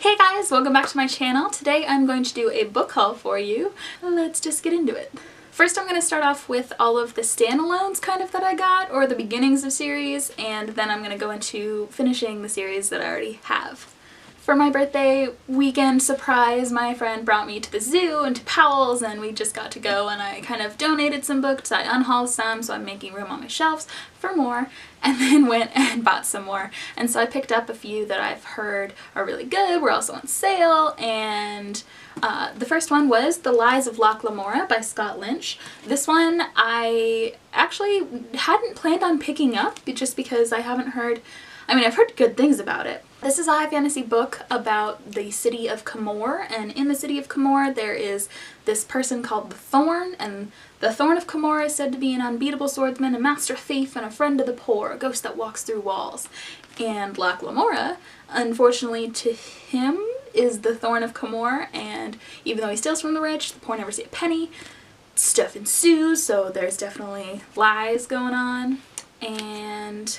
Hey guys, welcome back to my channel. Today I'm going to do a book haul for you. Let's just get into it. First I'm going to start off with all of the standalones kind of that I got, or the beginnings of series, and then I'm going to go into finishing the series that I already have. For my birthday weekend surprise, my friend brought me to the zoo and to Powell's, and we just got to go, and I kind of donated some books. I unhauled some, so I'm making room on my shelves for more, and then went and bought some more. And so I picked up a few that I've heard are really good, were also on sale, and the first one was The Lies of Locke Lamora by Scott Lynch. This one I actually hadn't planned on picking up just because I haven't heard, I've heard good things about it. This is a high fantasy book about the city of Camor, and in the city of Camor there is this person called the Thorn, and the Thorn of Camor is said to be an unbeatable swordsman, a master thief, and a friend to the poor, a ghost that walks through walls. And Locke Lamora, unfortunately to him, is the Thorn of Camor, and even though he steals from the rich, the poor never see a penny. Stuff ensues, so there's definitely lies going on. And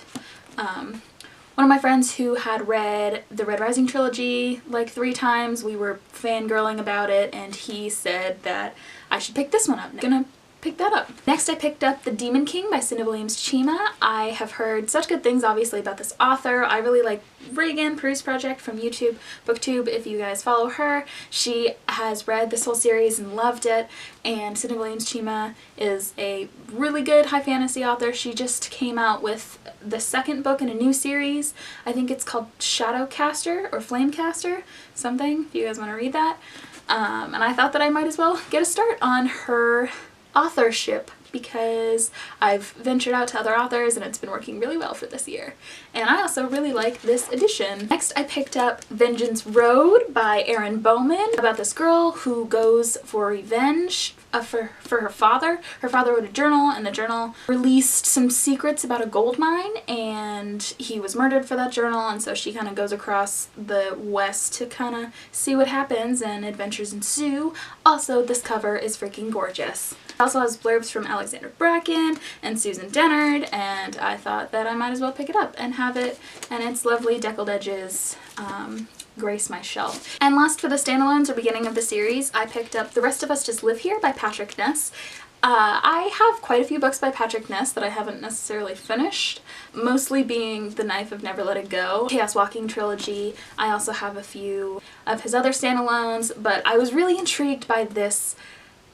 one of my friends who had read the Red Rising trilogy like 3 times, we were fangirling about it, and he said that I should pick this one up. I'm gonna pick that up. Next I picked up The Demon King by Cinda Williams-Chima. I have heard such good things obviously about this author. I really like Reagan Peruse Project from YouTube, BookTube, if you guys follow her. She has read this whole series and loved it, and Cinda Williams-Chima is a really good high fantasy author. She just came out with the 2nd book in a new series. I think it's called Shadowcaster or Flamecaster, something, if you guys want to read that. And I thought that I might as well get a start on her authorship because I've ventured out to other authors and it's been working really well for this year. And I also really like this edition. Next I picked up Vengeance Road by Erin Bowman, about this girl who goes for revenge for her father. Her father wrote a journal, and the journal released some secrets about a gold mine, and he was murdered for that journal, and so she kind of goes across the west to kind of see what happens, and adventures ensue. Also, this cover is freaking gorgeous. It also has blurbs from Alexander Bracken and Susan Dennard, and I thought that I might as well pick it up and have it, and its lovely deckled edges grace my shelf. And last, for the standalones or beginning of the series, I picked up The Rest of Us Just Live Here by Patrick Ness. I have quite a few books by Patrick Ness that I haven't necessarily finished, mostly being The Knife of Never Let It Go, Chaos Walking Trilogy. I also have a few of his other standalones, but I was really intrigued by this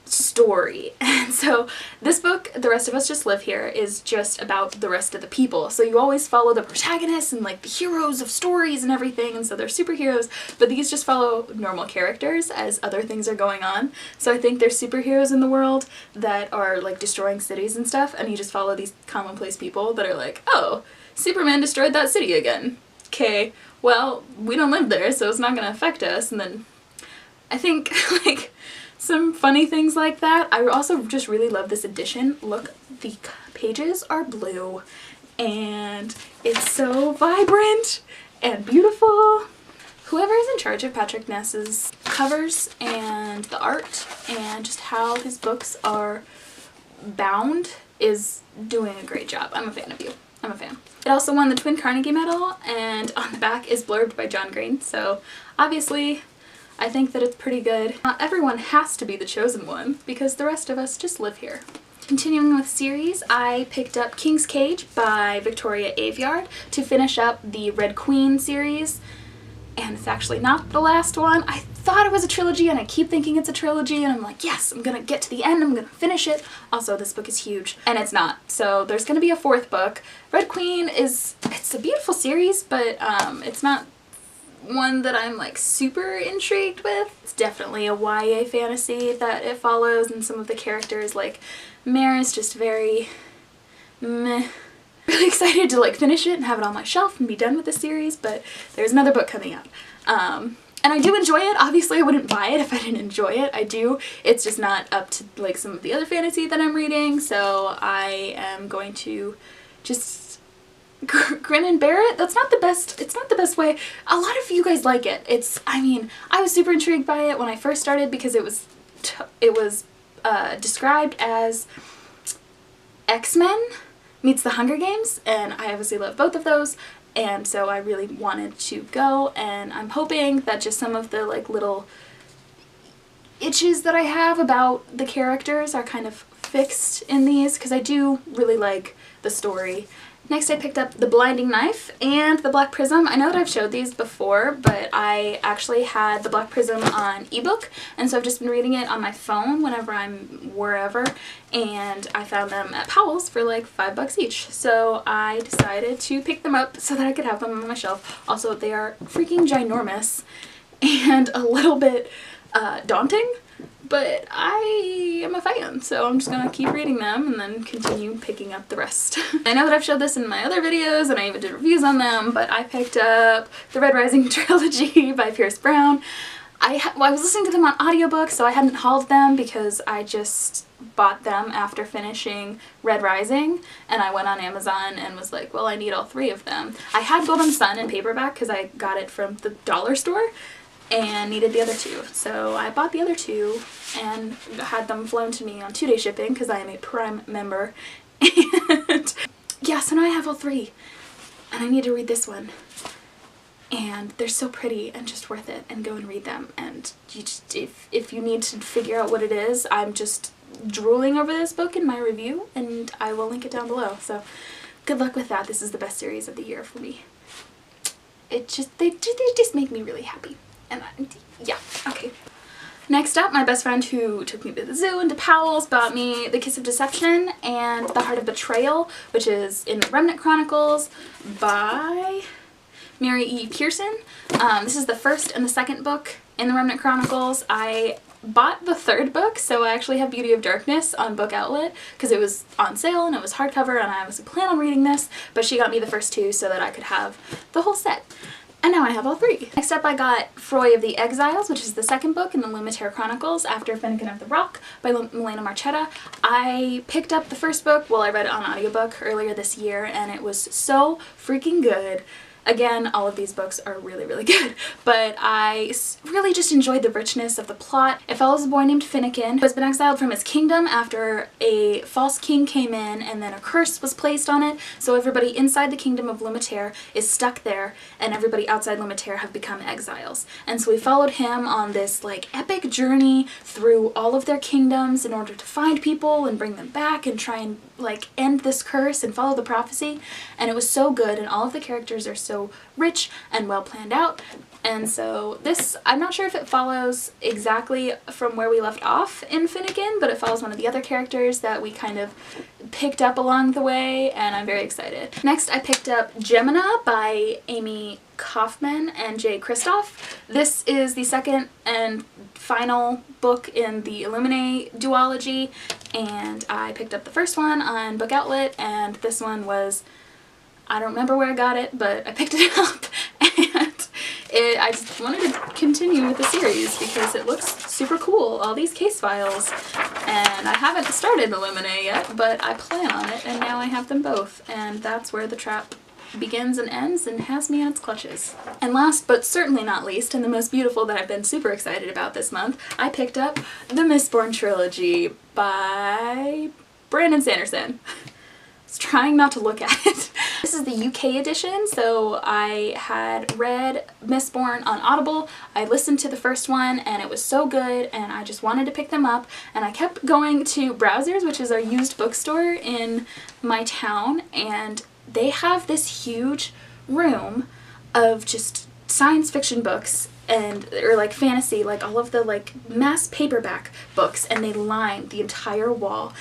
story. And so this book, The Rest of Us Just Live Here, is just about the rest of the people. So you always follow the protagonists and like the heroes of stories and everything, and so they're superheroes, but these just follow normal characters as other things are going on. So I think there's superheroes in the world that are like destroying cities and stuff, and you just follow these commonplace people that are like, oh, Superman destroyed that city again. Okay, well, we don't live there, so it's not gonna affect us. And then I think like some funny things like that. I also just really love this edition. Look, the pages are blue and it's so vibrant and beautiful. Whoever is in charge of Patrick Ness's covers and the art and just how his books are bound is doing a great job. I'm a fan of you. I'm a fan. It also won the Twin Carnegie Medal, and on the back is blurbed by John Green, so obviously I think that it's pretty good. Not everyone has to be the chosen one, because the rest of us just live here. Continuing with series, I picked up King's Cage by Victoria Aveyard to finish up the Red Queen series, and it's actually not the last one. I thought it was a trilogy, and I keep thinking it's a trilogy, and I'm like, yes, I'm gonna get to the end, I'm gonna finish it. Also, this book is huge, and it's not, so there's gonna be a 4th book. Red Queen it's a beautiful series, but it's not one that I'm like super intrigued with. It's definitely a YA fantasy that it follows, and some of the characters, like Mare, is just very meh. Really excited to like finish it and have it on my shelf and be done with the series, but there's another book coming up. And I do enjoy it. Obviously I wouldn't buy it if I didn't enjoy it. I do. It's just not up to like some of the other fantasy that I'm reading, so I am going to just grin and bear it. That's not the best, it's not the best way. A lot of you guys like it. I was super intrigued by it when I first started because it was described as X-Men meets the Hunger Games, and I obviously love both of those. and so I really wanted to go, and I'm hoping that just some of the like little itches that I have about the characters are kind of fixed in these, because I do really like the story. Next I picked up The Blinding Knife and The Black Prism. I know that I've showed these before, but I actually had The Black Prism on ebook, and so I've just been reading it on my phone whenever I'm wherever, and I found them at Powell's for like $5 each. So I decided to pick them up so that I could have them on my shelf. Also, they are freaking ginormous and a little bit daunting, but I am a fan, so I'm just gonna keep reading them and then continue picking up the rest. I know that I've showed this in my other videos and I even did reviews on them, but I picked up the Red Rising Trilogy by Pierce Brown. I was listening to them on audiobook, so I hadn't hauled them because I just bought them after finishing Red Rising, and I went on Amazon and was like, well, I need all 3 of them. I had Golden Sun in paperback because I got it from the dollar store, and needed the other 2. So I bought the other 2 and had them flown to me on 2-day shipping because I am a Prime member. And yeah, so now I have all 3 and I need to read this one. And they're so pretty and just worth it, and go and read them. And you just, if you need to figure out what it is, I'm just drooling over this book in my review, and I will link it down below. So good luck with that. This is the best series of the year for me. They just make me really happy. And yeah, okay. Next up, my best friend who took me to the zoo and to Powell's bought me The Kiss of Deception and The Heart of Betrayal, which is in the Remnant Chronicles by Mary E. Pearson. This is the first and the second book in the Remnant Chronicles. I bought the 3rd book, so I actually have Beauty of Darkness on Book Outlet because it was on sale and it was hardcover, and I was planning on reading this, but she got me the first 2 so that I could have the whole set. And now I have all 3. Next up I got Freud the Exile, which is the 2nd book in the Lumitere Chronicles after Finnegan of the Rock by Milena Marchetta. I picked up the 1st book, well, I read it on audiobook earlier this year, and it was so freaking good. Again, all of these books are really, really good, but I really just enjoyed the richness of the plot. It follows a boy named Finnegan who has been exiled from his kingdom after a false king came in and then a curse was placed on it, so everybody inside the kingdom of Lumitere is stuck there, and everybody outside Lumitere have become exiles. And so we followed him on this like epic journey through all of their kingdoms in order to find people and bring them back and try and like end this curse and follow the prophecy, and it was so good, and all of the characters are so rich and well planned out. And so this, I'm not sure if it follows exactly from where we left off in Finnegan, but it follows one of the other characters that we kind of picked up along the way, and I'm very excited. Next I picked up Gemina by Amy Kaufman and Jay Kristoff. This is the 2nd and final book in the Illuminae duology, and I picked up the 1st one on Book Outlet, and this one was, I don't remember where I got it, but I picked it up, and I just wanted to continue with the series because it looks super cool, all these case files, and I haven't started Illuminae yet, but I plan on it, and now I have them both, and that's where the trap begins and ends and has me in its clutches. And last but certainly not least, and the most beautiful that I've been super excited about this month, I picked up the Mistborn Trilogy by Brandon Sanderson. I was trying not to look at it. This is the UK edition, so I had read Mistborn on Audible. I listened to the first one and it was so good, and I just wanted to pick them up, and I kept going to Browsers, which is our used bookstore in my town, and they have this huge room of just science fiction books and or like fantasy, like all of the like mass paperback books, and they line the entire wall.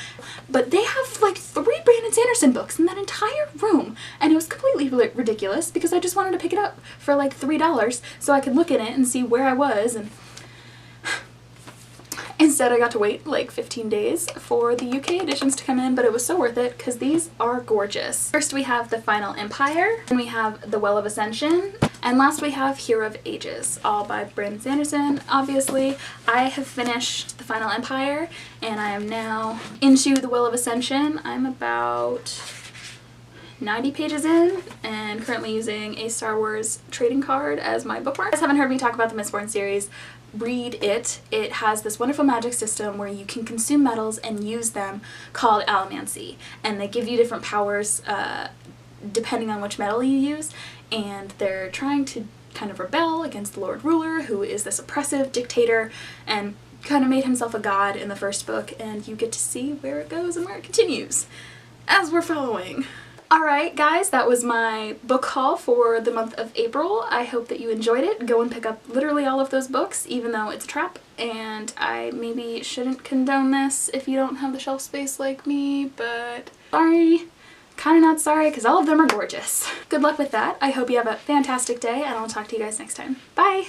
But they have like 3 Brandon Sanderson books in that entire room, and it was completely ridiculous because I just wanted to pick it up for like $3 so I could look at it and see where I was, and instead I got to wait like 15 days for the UK editions to come in, but it was so worth it because these are gorgeous. First we have The Final Empire, and we have The Well of Ascension, and last we have Hero of Ages, all by Brandon Sanderson, obviously. I have finished The Final Empire, and I am now into The Well of Ascension. I'm about 90 pages in, and currently using a Star Wars trading card as my bookmark. If you guys haven't heard me talk about the Mistborn series, read it. It has this wonderful magic system where you can consume metals and use them called allomancy, and they give you different powers depending on which metal you use, and they're trying to kind of rebel against the Lord Ruler, who is this oppressive dictator and kind of made himself a god in the first book, and you get to see where it goes and where it continues as we're following. Alright guys, that was my book haul for the month of April. I hope that you enjoyed it. Go and pick up literally all of those books, even though it's a trap, and I maybe shouldn't condone this if you don't have the shelf space like me, but sorry. Kinda not sorry, because all of them are gorgeous. Good luck with that. I hope you have a fantastic day, and I'll talk to you guys next time. Bye!